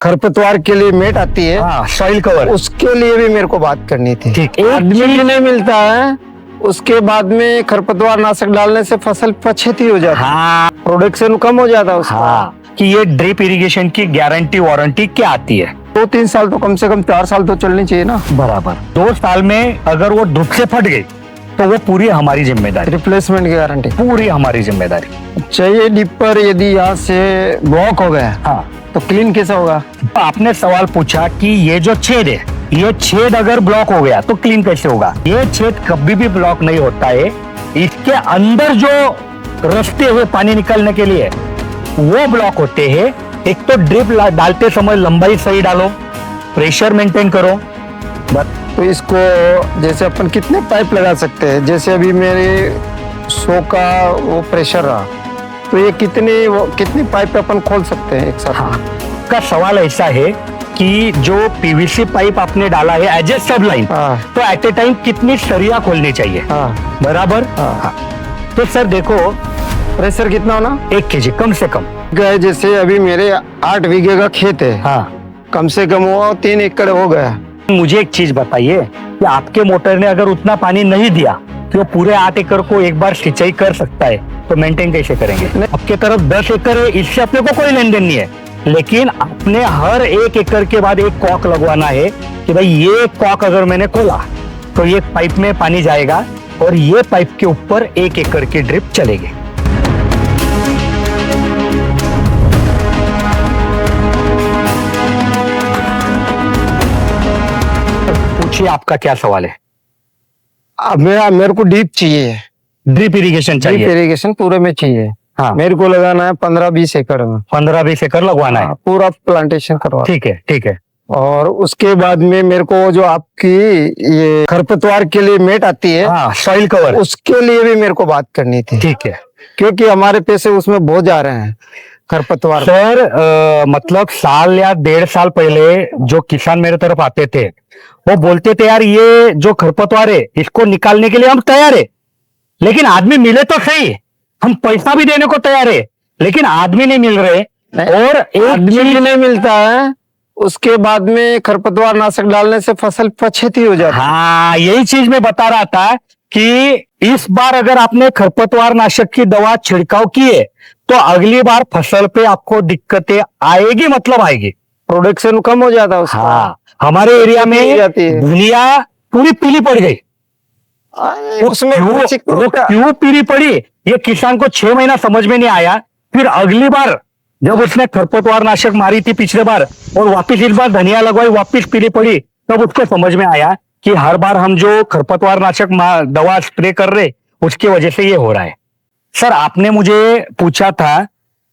खरपतवार के लिए मेट आती है, हाँ, सॉइल कवर, उसके लिए भी मेरे को बात करनी थी। ठीक। आदमी भी नहीं मिलता है, उसके बाद में खरपतवार नाशक डालने से फसल पछेती हो जाती है, हाँ प्रोडक्शन कम हो जाता है उसका। हाँ, कि ये ड्रिप इरिगेशन की गारंटी वारंटी क्या आती है? 2-3 साल तो कम से कम 4 साल तो चलनी चाहिए ना। बराबर। 2 साल में अगर वो धूप से फट गई तो वो पूरी हमारी जिम्मेदारी, रिप्लेसमेंट की गारंटी पूरी हमारी जिम्मेदारी। चाहिए। डिपर यदि यहाँ से ब्लॉक हो गया हाँ, तो क्लीन कैसे होगा? आपने सवाल पूछा कि ये जो छेद है, ये छेद अगर ब्लॉक हो गया तो क्लीन कैसे होगा? ये छेद कभी भी ब्लॉक नहीं होता है। इसके अंदर जो रास्ते हैं पानी निकलने के लिए वो ब्लॉक होते हैं। एक तो ड्रिप डालते समय लंबाई सही डालो, प्रेशर मेंटेन करो। तो इसको जैसे अपन कितने पाइप लगा सकते हैं? जैसे अभी मेरे 100 का वो प्रेशर रहा, तो ये कितनी पाइप अपन खोल सकते हैं एक साथ? हाँ, का सवाल ऐसा है कि जो पीवीसी पाइप आपने डाला है एज ए सब लाइन, हाँ। तो एट ए टाइम कितनी सरिया खोलनी चाहिए? हाँ। बराबर। हाँ। तो सर देखो, प्रेशर कितना होना? 1 kg कम से कम। जैसे अभी मेरे 8 बीघे का खेत है, हाँ, कम से कम वो 3 एकड़ हो गया। मुझे एक चीज बताइए कि आपके मोटर ने अगर उतना पानी नहीं दिया तो वो पूरे 8 एकड़ को एक बार सिंचाई कर सकता है, तो मेंटेन कैसे करेंगे? आपके तरफ 10 एकड़ है, इससे अपने को कोई लेन देन नहीं है, लेकिन आपने हर 1 एकड़ के बाद एक कॉक लगवाना है कि भाई ये कॉक अगर मैंने खोला तो ये पाइप में पानी जाएगा और ये पाइप के ऊपर 1 एकड़ की ड्रिप चलेगी। पूछिए, आपका क्या सवाल है? अब मेरे को डीप चाहिए, ड्रिप इरिगेशन ड्रिप चाहिए। इरिगेशन पूरे में चाहिए। हाँ, मेरे को लगाना है 15-20 एकड़ में, 15-20 एकड़ लगवाना है। पूरा प्लांटेशन करवा। ठीक है, ठीक है। और उसके बाद में मेरे को जो आपकी ये खरपतवार के लिए मेट आती है, हाँ, सॉइल कवर, उसके लिए भी मेरे को बात करनी थी। ठीक है। क्योंकि हमारे पैसे उसमें बहुत जा रहे हैं खरपतवार। सर मतलब साल या 1.5 साल पहले जो किसान मेरे तरफ आते थे वो बोलते थे यार ये जो खरपतवार है इसको निकालने के लिए हम तैयार है, लेकिन आदमी मिले तो सही, हम पैसा भी देने को तैयार है, लेकिन आदमी नहीं मिल रहे। और एक आदमी चीज नहीं मिलता है, उसके बाद में खरपतवार नाशक डालने से फसल पछेती हो जाती है। हाँ, यही चीज मैं बता रहा था कि इस बार अगर आपने खरपतवार नाशक की दवा छिड़काव की है तो अगली बार फसल पे आपको दिक्कतें आएगी, मतलब आएगी, प्रोडक्शन कम हो जाता है उसका। हाँ, हमारे एरिया में जाती है। धनिया पूरी पीली पड़ गई। उसमें वो क्यों पीली पड़ी ये किसान को 6 महीना समझ में नहीं आया। फिर अगली बार जब उसने खरपतवार नाशक मारी थी पिछले बार और वापिस इस बार धनिया लगवाई, वापिस पीली पड़ी, तब उसको समझ में आया कि हर बार हम जो खरपतवार नाशक दवा स्प्रे कर रहे उसकी वजह से ये हो रहा है। सर आपने मुझे पूछा था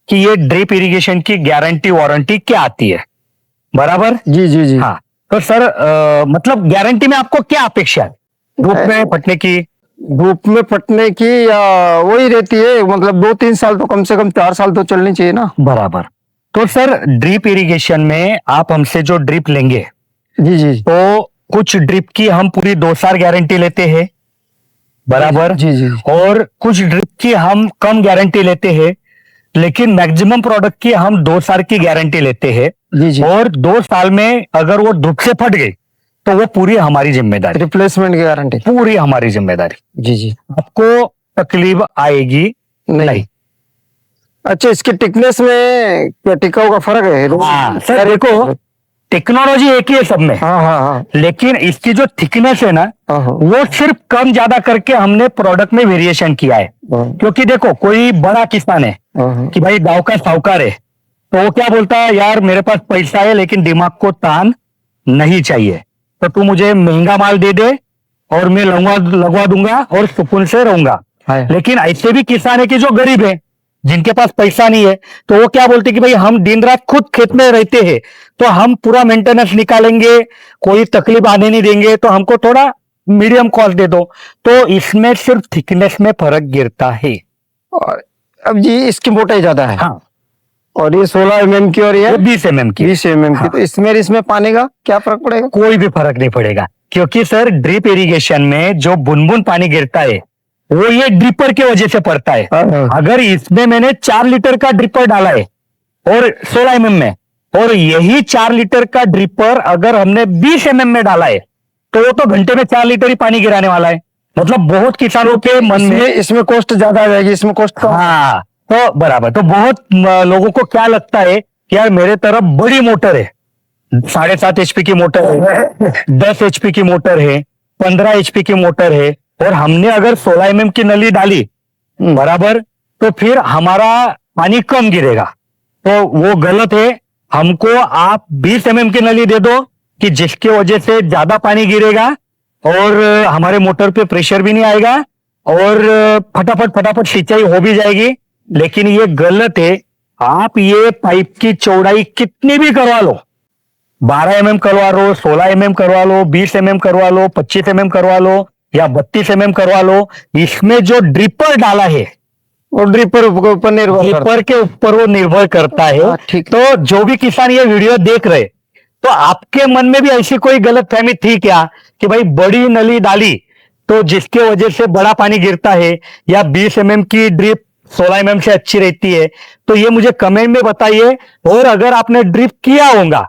कि ये ड्रिप इरिगेशन की गारंटी वारंटी क्या आती है? बराबर। जी जी जी। हाँ, तो सर मतलब गारंटी में आपको क्या अपेक्षा है? धूप में फटने की? धूप में फटने की या वही रहती है, मतलब 2-3 साल तो कम से कम 4 साल तो चलनी चाहिए ना। बराबर। तो सर ड्रिप इरिगेशन में आप हमसे जो ड्रिप लेंगे, जी जी, तो कुछ ड्रिप की हम पूरी 2 साल गारंटी लेते हैं, बराबर। जी जी। और कुछ ड्रिप की हम कम गारंटी लेते हैं, लेकिन मैक्सिमम प्रोडक्ट की हम 2 साल की गारंटी लेते हैं। जी जी। और 2 साल में अगर वो धूप से फट गई तो वो पूरी हमारी जिम्मेदारी, रिप्लेसमेंट की गारंटी पूरी हमारी जिम्मेदारी। जी जी। आपको तकलीफ आएगी नहीं। अच्छा, इसके थिकनेस में क्या टिकाऊ का फर्क है? हाँ, सर देखो, टेक्नोलॉजी एक ही है सब में। हाँ हाँ हाँ लेकिन इसकी जो थिकनेस है ना, हाँ हाँ। वो सिर्फ कम ज्यादा करके हमने प्रोडक्ट में वेरिएशन किया है। क्योंकि देखो कोई बड़ा किसान है कि भाई गांव का साहूकार है, तो वो क्या बोलता है, यार मेरे पास पैसा है लेकिन दिमाग को तान नहीं चाहिए, तो तू मुझे महंगा माल दे दे और मैं लगवा दूंगा और सुकून से रहूंगा। लेकिन ऐसे भी किसान है कि जो गरीब है, जिनके पास पैसा नहीं है, तो वो क्या बोलते कि भाई हम दिन रात खुद खेत में रहते हैं तो हम पूरा मेंटेनेंस निकालेंगे, कोई तकलीफ आने नहीं देंगे, तो हमको थोड़ा मीडियम कॉस्ट दे दो। तो इसमें सिर्फ थिकनेस में फर्क गिरता है। और अब जी इसकी मोटाई ज्यादा है। हाँ, और ये 16 mm की और ये 20 mm की। 20 mm की। हाँ। तो इसमें पानी का क्या फर्क पड़ेगा? कोई भी फर्क नहीं पड़ेगा, क्योंकि सर ड्रिप इरिगेशन में जो बूंद पानी गिरता है वो ये ड्रिपर की वजह से पड़ता है। अगर इसमें मैंने 4 लीटर का ड्रिपर डाला है और 16 mm में, और यही 4 लीटर का ड्रिपर अगर हमने 20 mm में डाला है तो वो तो घंटे में 4 लीटर ही पानी गिराने वाला है। मतलब बहुत किसानों के मन में इसमें कॉस्ट ज्यादा आ जाएगी, इसमें कॉस्ट कम। हाँ, तो बराबर। तो बहुत लोगों को क्या लगता है कि यार मेरे तरफ बड़ी मोटर है, 7.5 HP की मोटर है, 10 HP की मोटर है, 15 HP की मोटर है, और हमने अगर 16 mm की नली डाली बराबर, तो फिर हमारा पानी कम गिरेगा। तो वो गलत है। हमको आप 20 mm की नली दे दो कि जिसकी वजह से ज्यादा पानी गिरेगा और हमारे मोटर पे प्रेशर भी नहीं आएगा और फटाफट सिंचाई हो भी जाएगी। लेकिन ये गलत है। आप ये पाइप की चौड़ाई कितनी भी करवा लो, 12 mm करवा लो, 16 mm करवा लो, 20 mm करवा लो, 25 mm करवा लो या 32 mm करवा लो, इसमें जो ड्रिपर डाला है और ड्रिपर के ऊपर निर्भर ड्रिपर के ऊपर वो निर्भर करता है। ठीक। तो जो भी किसान ये वीडियो देख रहे, तो आपके मन में भी ऐसी कोई गलतफहमी थी क्या कि भाई बड़ी नली डाली तो जिसके वजह से बड़ा पानी गिरता है, या 20 mm की ड्रिप 16 mm से अच्छी रहती है? तो ये मुझे कमेंट में बताइए। और अगर आपने ड्रिप किया होगा,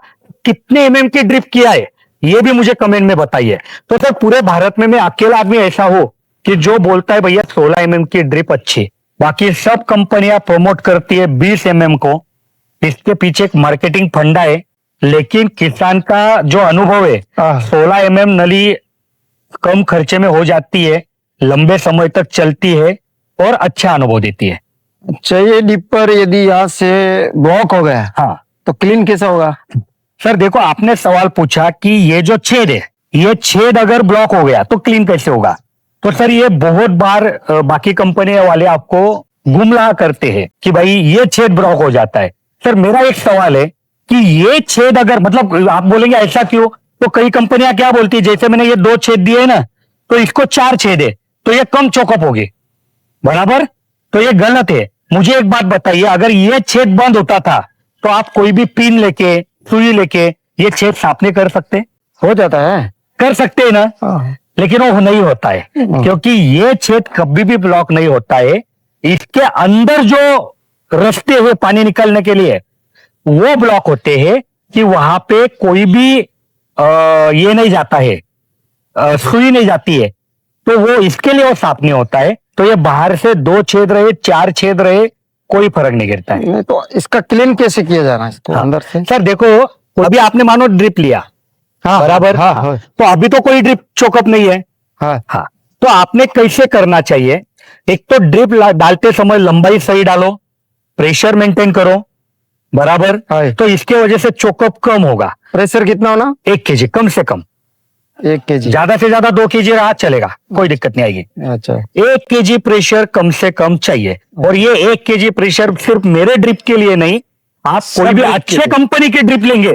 कितने mm की ड्रिप किया है ये भी मुझे कमेंट में बताइए। तो सर पूरे भारत में मैं अकेला आदमी ऐसा हो कि जो बोलता है भैया 16 mm की ड्रिप अच्छी, बाकी सब कंपनियां प्रमोट करती है 20 mm को। इसके पीछे एक मार्केटिंग फंडा है। लेकिन किसान का जो अनुभव है, 16 mm नली कम खर्चे में हो जाती है, लंबे समय तक चलती है और अच्छा अनुभव देती है। अच्छा, ये ड्रिपर यदि यहाँ से ब्लॉक हो गया हाँ तो क्लीन कैसा होगा? सर देखो, आपने सवाल पूछा कि ये जो छेद है, ये छेद अगर ब्लॉक हो गया तो क्लीन कैसे होगा? तो सर ये बहुत बार बाकी कंपनी वाले आपको गुमराह करते हैं कि भाई ये छेद ब्लॉक हो जाता है। सर मेरा एक सवाल है कि ये छेद अगर, मतलब आप बोलेंगे ऐसा क्यों, तो कई कंपनियां क्या बोलती है, जैसे मैंने ये 2 छेद दिए ना, तो इसको 4 छेद है तो ये कम चौकअप होगी बराबर। तो ये गलत है। मुझे एक बात बताइए, अगर ये छेद बंद होता था तो आप कोई भी पिन लेके, सुई लेके ये छेद साफ नहीं कर सकते? हो जाता है, कर सकते हैं ना, लेकिन वो नहीं होता है क्योंकि ये छेद कभी भी ब्लॉक नहीं होता है। इसके अंदर जो रास्ते हैं पानी निकलने के लिए वो ब्लॉक होते हैं कि वहां पे कोई भी ये नहीं जाता है, सुई नहीं जाती है, तो वो इसके लिए वो साफ नहीं होता है। तो ये बाहर से 2 छेद रहे, 4 छेद रहे, कोई फर्क नहीं गिरता है। नहीं, तो इसका क्लीन कैसे किया जाना है इसको अंदर से? सर देखो, अभी आपने मानो ड्रिप लिया, हाँ, बराबर, हाँ, तो अभी तो कोई ड्रिप चोकअप नहीं है। हाँ, तो आपने कैसे करना चाहिए? एक तो ड्रिप डालते समय लंबाई सही डालो, प्रेशर मेंटेन करो बराबर, हाँ। तो इसके वजह से चोकअप कम होगा। प्रेशर कितना होना? 1 kg कम से कम, 1 kg, ज्यादा से ज्यादा 2 kg रहा चलेगा, कोई दिक्कत नहीं आएगी। अच्छा, 1 kg प्रेशर कम से कम चाहिए। और ये 1 kg प्रेशर सिर्फ मेरे ड्रिप के लिए नहीं, आप कोई भी ड्रिप के अच्छे लिए। कंपनी के ड्रिप लेंगे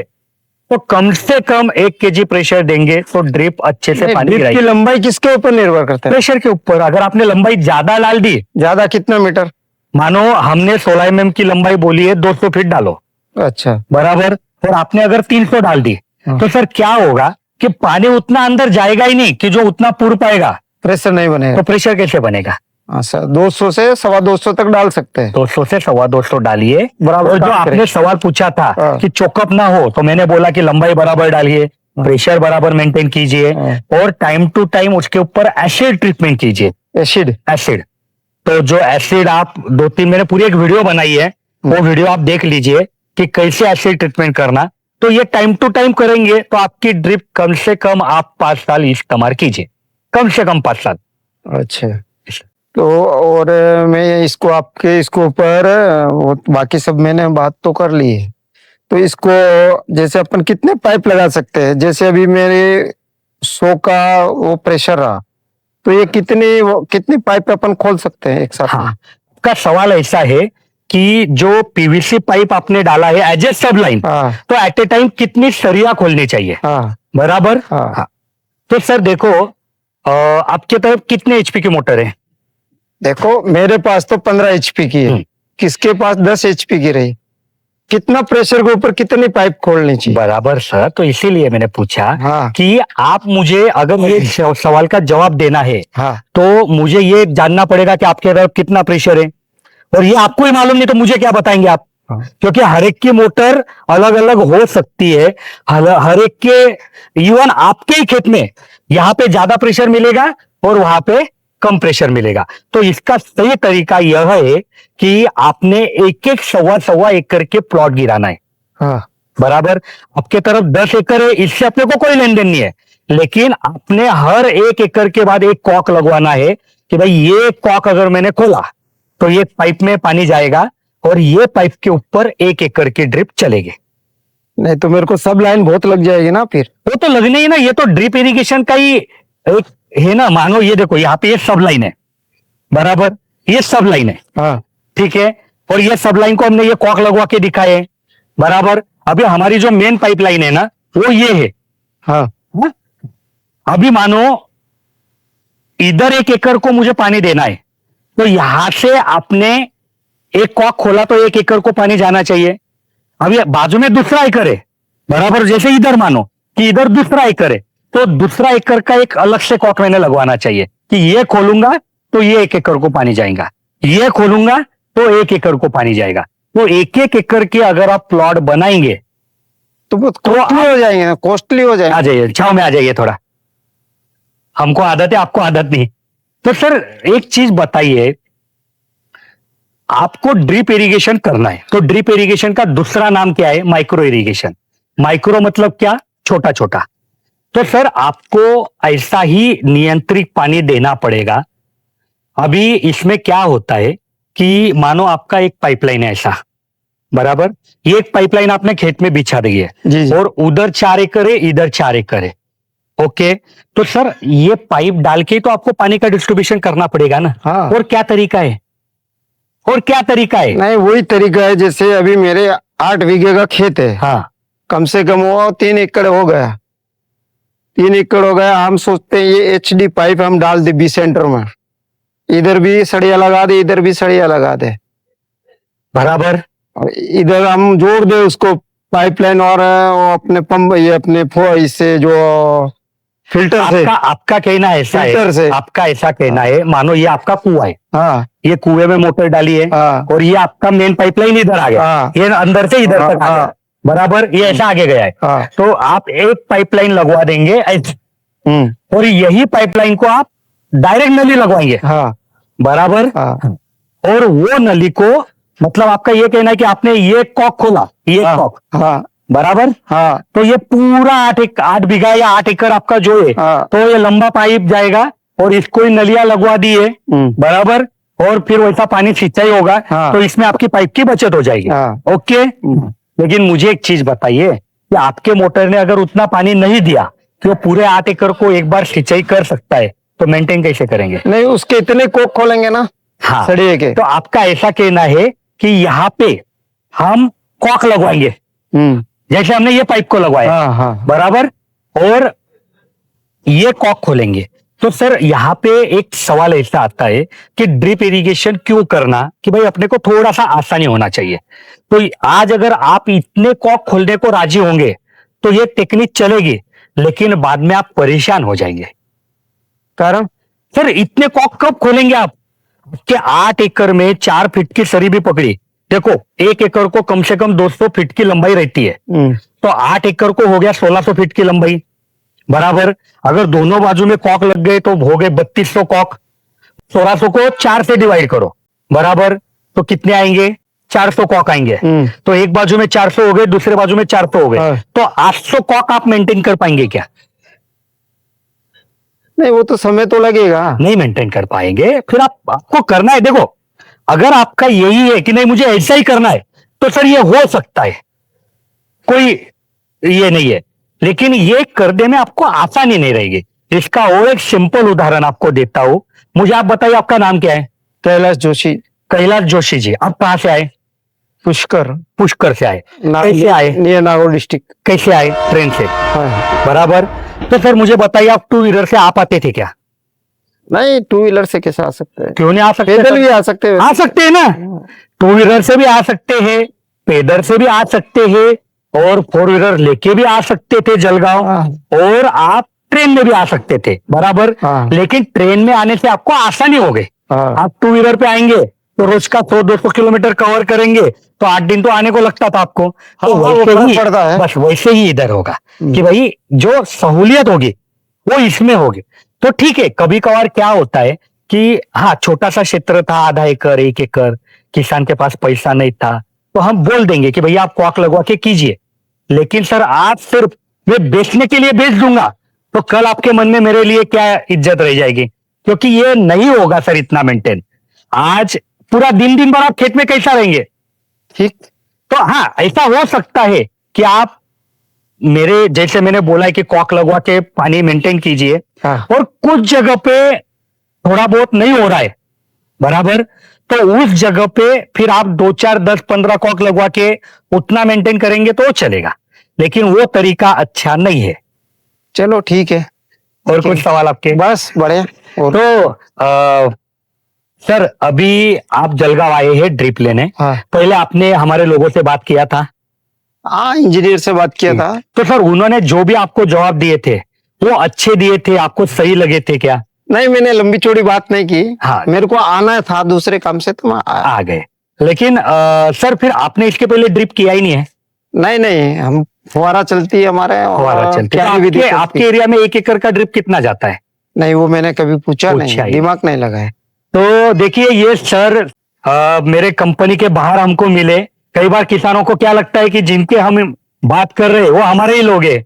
तो कम से कम 1 kg प्रेशर देंगे तो ड्रिप अच्छे से पानी ड्रिप की गिराएगी। लंबाई किसके ऊपर निर्भर करता है? प्रेशर के ऊपर। अगर आपने लंबाई ज्यादा डाल दी, ज्यादा कितना मीटर? मानो हमने 16 mm की लंबाई बोली है, 200 फीट डालो अच्छा, बराबर, और आपने अगर 300 डाल दी, तो सर क्या होगा कि पानी उतना अंदर जाएगा ही नहीं कि जो उतना पूर पाएगा, प्रेशर नहीं बनेगा। तो प्रेशर कैसे बनेगा? अच्छा, 200 से 250 तक डाल सकते हैं। 200 से 250 डालिए बराबर। और जो काम आपने करें। सवाल पूछा था हाँ। कि चोकअप ना हो, तो मैंने बोला कि लंबाई बराबर डालिए, प्रेशर बराबर मेंटेन कीजिए और टाइम टू टाइम उसके ऊपर एसिड ट्रीटमेंट कीजिए। एसिड तो जो एसिड आप 2-3 मैंने पूरी एक वीडियो बनाई है, वो वीडियो आप देख लीजिए कि कैसे एसिड ट्रीटमेंट करना। तो ये टाइम टू टाइम करेंगे तो आपकी ड्रिप कम से कम आप 5 साल इस्तेमाल कीजिए, कम से कम 5 साल। अच्छा, तो और मैं इसको आपके इसको ऊपर बाकी सब मैंने बात तो कर ली है। तो इसको जैसे अपन कितने पाइप लगा सकते हैं? जैसे अभी मेरे 100 का वो प्रेशर रहा, तो ये कितनी पाइप अपन खोल सकते हैं एक साथ? हाँ, का सवाल ऐसा है कि जो पीवीसी पाइप आपने डाला है एज ए सब लाइन, हाँ, तो एट ए टाइम कितनी सरिया खोलनी चाहिए हाँ, बराबर? हाँ। तो सर देखो, आपके तरफ कितने HP की मोटर है? देखो मेरे पास तो 15 HP की है, किसके पास 10 HP की रही। कितना प्रेशर के ऊपर कितनी पाइप खोलनी चाहिए? बराबर सर, तो इसीलिए मैंने पूछा हाँ, कि आप मुझे अगर ये सवाल का जवाब देना है, हाँ, तो मुझे ये जानना पड़ेगा कि आपके तरफ कितना प्रेशर है, और ये आपको ही मालूम नहीं तो मुझे क्या बताएंगे आप? हाँ। क्योंकि हर एक की मोटर अलग अलग हो सकती है। हर एक के, इवन आपके ही खेत में यहाँ पे ज्यादा प्रेशर मिलेगा और वहां पे कम प्रेशर मिलेगा। तो इसका सही तरीका यह है कि आपने एक एक सवा एक करके प्लॉट गिराना है। हाँ। बराबर। आपके तरफ 10 एकड़ है, इससे अपने को कोई लेन देन नहीं है, लेकिन आपने हर 1 एकड़ के बाद एक कॉक लगवाना है कि भाई ये कॉक अगर मैंने खोला तो ये पाइप में पानी जाएगा और ये पाइप के ऊपर 1 एकड़ की ड्रिप चलेगी। नहीं तो मेरे को सब लाइन बहुत लग जाएगी ना फिर। वो तो लगने ही ना, ये तो ड्रिप इरिगेशन का ही एक है ना। मानो ये देखो यहाँ पे ये सब लाइन है, बराबर, ये सब लाइन है, हाँ। ठीक है। और ये सब लाइन को हमने ये कॉक लगवा के दिखाए हैं, बराबर। अभी हमारी जो मेन पाइपलाइन है ना वो ये है। हाँ। हाँ? अभी मानो इधर 1 एकड़ को मुझे पानी देना है, तो यहां से आपने एक कॉक खोला तो 1 एकड़ को पानी जाना चाहिए। अभी बाजू में दूसरा एकड़ है, बराबर। जैसे इधर मानो कि इधर दूसरा एकड़ है, तो दूसरा एकड़ का एक अलग से कॉक मैंने लगवाना चाहिए कि ये खोलूंगा तो ये 1 एकड़ को पानी जाएगा, ये खोलूंगा तो 1 एकड़ को पानी जाएगा। तो 1 एकड़ के अगर आप प्लॉट बनाएंगे तो बहुत कॉस्टली हो जाएंगे ना, कॉस्टली हो जाएंगे। आ जाइए, छाव में आ जाइए थोड़ा। हमको आदत है, आपको आदत नहीं। तो सर एक चीज बताइए, आपको ड्रिप इरिगेशन करना है तो ड्रिप इरिगेशन का दूसरा नाम क्या है? Micro irrigation. माइक्रो मतलब क्या? छोटा छोटा। तो सर आपको ऐसा ही नियंत्रित पानी देना पड़ेगा। अभी इसमें क्या होता है कि मानो आपका एक पाइपलाइन है ऐसा, बराबर। ये एक पाइपलाइन आपने खेत में बिछा दी है जी, जी। और उधर 4 एकड़ है, इधर 4 एकड़ है, ओके। तो सर ये पाइप डाल के तो आपको पानी का डिस्ट्रीब्यूशन करना पड़ेगा ना। हाँ। और क्या तरीका है? और क्या तरीका है? नहीं वही तरीका है, जैसे अभी मेरे 8 बीघे का खेत है। हाँ, कम से कम वो 3 एकड़ हो गया, 3 एकड़ हो गया। हम सोचते हैं ये HD पाइप हम डाल दे बी सेंटर में, इधर भी सरिया लगा दे, इधर भी सरिया लगा दे, बराबर। और इधर हम जोड़ दे उसको पाइपलाइन और वो अपने पंप, ये अपने इससे जो फिल्टर से। आपका कहना ऐसा फिल्टर है, से। आपका ऐसा कहना है, मानो ये आपका कुआं है, हाँ। ये कुएं में मोटर डाली है हाँ। और ये आपका मेन पाइपलाइन इधर आ गया, हाँ। ये अंदर से इधर तक आ गया, हाँ। बराबर। ये ऐसा आगे गया है, हाँ। तो आप एक पाइपलाइन लगवा देंगे ऐसे, और यही पाइपलाइन को आप डायरेक्ट नली लगवाएंगे, हाँ। बराबर। हाँ। और वो नली को, मतलब आपका ये कहना है कि आपने ये कॉक खोला, ये हाँ। कॉक, हाँ। बराबर। हाँ। तो ये पूरा 8 बीघा या 8 एकड़ आपका जो है, हाँ। तो ये लंबा पाइप जाएगा और इसको ही नलियां लगवा दी है, बराबर। और फिर वैसा पानी सिंचाई होगा, हाँ। तो इसमें आपकी पाइप की बचत हो जाएगी, हाँ। ओके। लेकिन मुझे एक चीज बताइए कि आपके मोटर ने अगर उतना पानी नहीं दिया कि वो पूरे 8 एकड़ को एक बार सिंचाई कर सकता है, तो मेंटेन कैसे करेंगे? नहीं उसके इतने कोक खोलेंगे ना, हाँ, सड़िए के। तो आपका ऐसा कहना है कि यहाँ पे हम कॉक लगवाएंगे जैसे हमने ये पाइप को लगवाया, हाँ। हाँ। बराबर, और ये कॉक खोलेंगे। तो सर यहाँ पे एक सवाल ऐसा आता है कि ड्रिप इरिगेशन क्यों करना, कि भाई अपने को थोड़ा सा आसानी होना चाहिए। तो आज अगर आप इतने कॉक खोलने को राजी होंगे तो ये टेक्निक चलेगी, लेकिन बाद में आप परेशान हो जाएंगे। कारण सर इतने कॉक कब खोलेंगे आप? कि 8 एकड़ में 4 फीट की सरी भी पकड़ी, देखो 1 एकड़ को कम से कम 200 फीट की लंबाई रहती है, तो 8 एकड़ को हो गया 1600 फीट की लंबाई, बराबर। अगर दोनों बाजू में कॉक लग गए तो हो गए 3200 कॉक। 1600 को 4 से डिवाइड करो, बराबर, तो कितने आएंगे? 400 कॉक आएंगे। तो एक बाजू में 400 हो गए, दूसरे बाजू में 400 हो गए, हाँ। तो 800 कॉक आप मेंटेन कर पाएंगे क्या? नहीं वो तो समय तो लगेगा। नहीं मेंटेन कर पाएंगे। फिर आपको करना है, देखो अगर आपका यही है कि नहीं मुझे ऐसा ही करना है, तो सर ये हो सकता है, कोई ये नहीं है, लेकिन ये करने में आपको आसानी नहीं रहेगी। इसका और एक सिंपल उदाहरण आपको देता हूं। मुझे आप बताइए, आपका नाम क्या है? कैलाश जोशी। कैलाश जोशी जी। आप कहां से आए? पुष्कर। पुष्कर से आए। कैसे आए? Near Nagaur district. कैसे आए? ट्रेन से। हाँ। बराबर। तो सर मुझे बताइए, आप 2 व्हीलर से आ पाते थे क्या? नहीं 2 व्हीलर से कैसे आ सकते हैं? क्यों नहीं आ सकते? पैदल भी आ सकते हैं। आ सकते हैं ना, 2 व्हीलर से भी आ सकते हैं, पैदल से भी आ सकते हैं, और 4 व्हीलर लेके भी आ सकते थे जलगांव, हाँ। और आप ट्रेन में भी आ सकते थे, बराबर। हाँ। लेकिन ट्रेन में आने से आपको आसानी हो गई। हाँ। आप 2 व्हीलर पे आएंगे तो रोज का 100-200 किलोमीटर कवर करेंगे तो 8 दिन तो आने को लगता था आपको। हाँ, तो वो वैसे फर्क ही पड़ता है। बस वैसे ही इधर होगा कि भाई जो सहूलियत होगी वो इसमें होगी। तो ठीक है, कभी कभार क्या होता है कि हाँ छोटा सा क्षेत्र था, आधा एकड़ 1 एकड़, किसान के पास पैसा नहीं था, तो हम बोल देंगे कि भैया आप कॉक लगवा के कीजिए। लेकिन सर आज सिर्फ मैं बेचने के लिए बेच दूंगा तो कल आपके मन में मेरे लिए क्या इज्जत रह जाएगी, क्योंकि ये नहीं होगा सर इतना मेंटेन। आज पूरा दिन दिन भर आप खेत में कैसा रहेंगे? ठीक। तो हाँ ऐसा हो सकता है कि आप मेरे जैसे मैंने बोला है कि कॉक लगवा के पानी मेंटेन कीजिए, हाँ। और कुछ जगह पे थोड़ा बहुत नहीं हो रहा है बराबर, तो उस जगह पे फिर आप 2-4 10-15 कॉक लगवा के उतना मेंटेन करेंगे तो चलेगा, लेकिन वो तरीका अच्छा नहीं है। चलो ठीक है। और कुछ सवाल आपके? बस बढ़िया। और तो सर अभी आप जलगांव आए हैं ड्रिप लेने, हाँ पहले आपने हमारे लोगों से बात किया था? हाँ, इंजीनियर से बात किया था। तो सर उन्होंने जो भी आपको जवाब दिए थे वो अच्छे दिए थे, आपको सही लगे थे क्या? नहीं, मैंने लंबी चौड़ी बात नहीं की। हाँ। मेरे को आना था दूसरे काम से तो मैं आया। आ गए, लेकिन सर फिर आपने इसके पहले ड्रिप किया ही नहीं है? नहीं नहीं, हम फुहारा चलती है हमारे। फुहारा चलती है। क्या तो विधि चलती आपके है। एरिया में 1 एकड़ का ड्रिप कितना जाता है? नहीं, वो मैंने कभी पूछा पूछा नहीं, ही। दिमाग नहीं लगाया। तो देखिए ये सर मेरे कंपनी के बाहर हमको मिले। कई बार किसानों को क्या लगता है कि जिनके हम बात कर रहे हैं वो हमारे ही लोग हैं,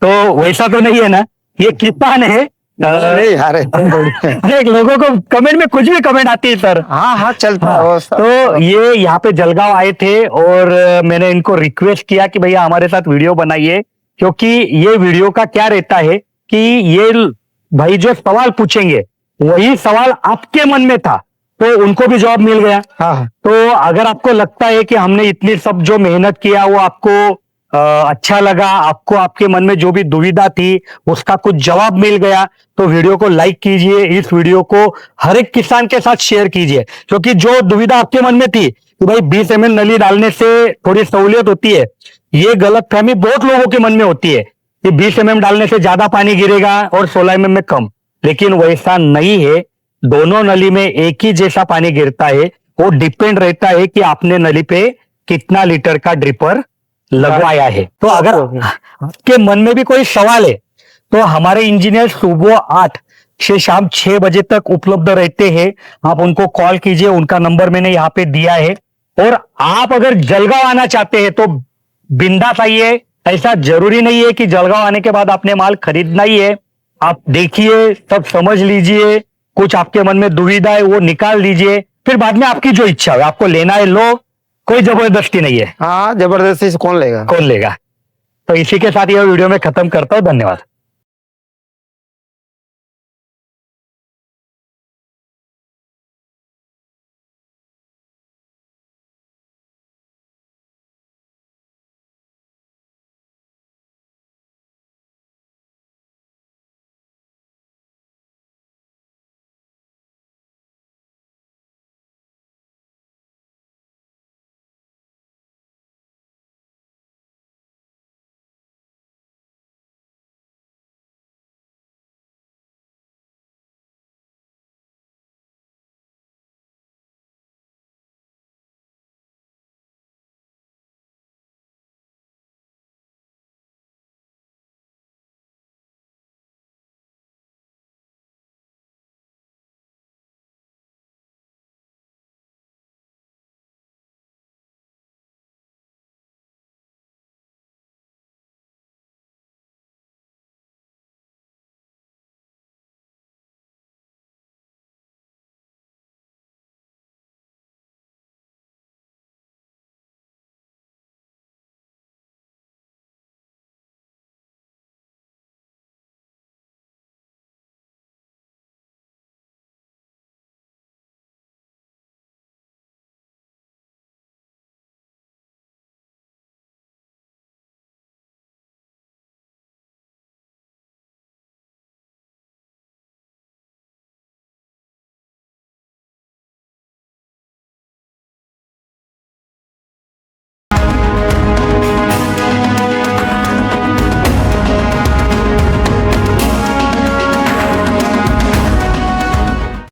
तो वैसा तो नहीं है ना, ये किसान है। नहीं यार, अरे लोगों को कमेंट में कुछ भी कमेंट आती है सर। हाँ हाँ, चलता है हाँ, वो सब। तो ये यहाँ पे जलगांव आए थे और मैंने इनको रिक्वेस्ट किया कि भैया हमारे साथ वीडियो बनाइए, क्योंकि ये वीडियो का क्या रहता है कि ये भाई जो सवाल पूछेंगे वही सवाल आपके मन में था तो उनको भी जवाब मिल गया। हाँ तो अगर आपको लगता है कि हमने इतनी सब जो मेहनत किया वो आपको अच्छा लगा, आपको आपके मन में जो भी दुविधा थी उसका कुछ जवाब मिल गया, तो वीडियो को लाइक कीजिए, इस वीडियो को हर एक किसान के साथ शेयर कीजिए। क्योंकि जो दुविधा आपके मन में थी कि भाई 20 ml नली डालने से थोड़ी सहूलियत होती है, ये गलतफहमी बहुत लोगों के मन में होती है कि 20 mm डालने से ज्यादा पानी गिरेगा और 16 mm में कम, लेकिन वैसा नहीं है। दोनों नली में एक ही जैसा पानी गिरता है, वो डिपेंड रहता है कि आपने नली पे कितना लीटर का ड्रिपर लगवाया है। तो अगर आपके मन में भी कोई सवाल है तो हमारे इंजीनियर सुबह 8 से शाम 6 बजे तक उपलब्ध रहते हैं, आप उनको कॉल कीजिए, उनका नंबर मैंने यहाँ पे दिया है। और आप अगर जलगांव आना चाहते हैं तो बिंदास आइए, ऐसा जरूरी नहीं है कि जलगांव आने के बाद आपने माल खरीदना ही है। आप देखिए, सब समझ लीजिए, कुछ आपके मन में दुविधा है वो निकाल दीजिए, फिर बाद में आपकी जो इच्छा है आपको लेना है लो, कोई जबरदस्ती नहीं है। हाँ, जबरदस्ती से कौन लेगा। कौन लेगा। तो इसी के साथ यह वीडियो में खत्म करता हूं, धन्यवाद।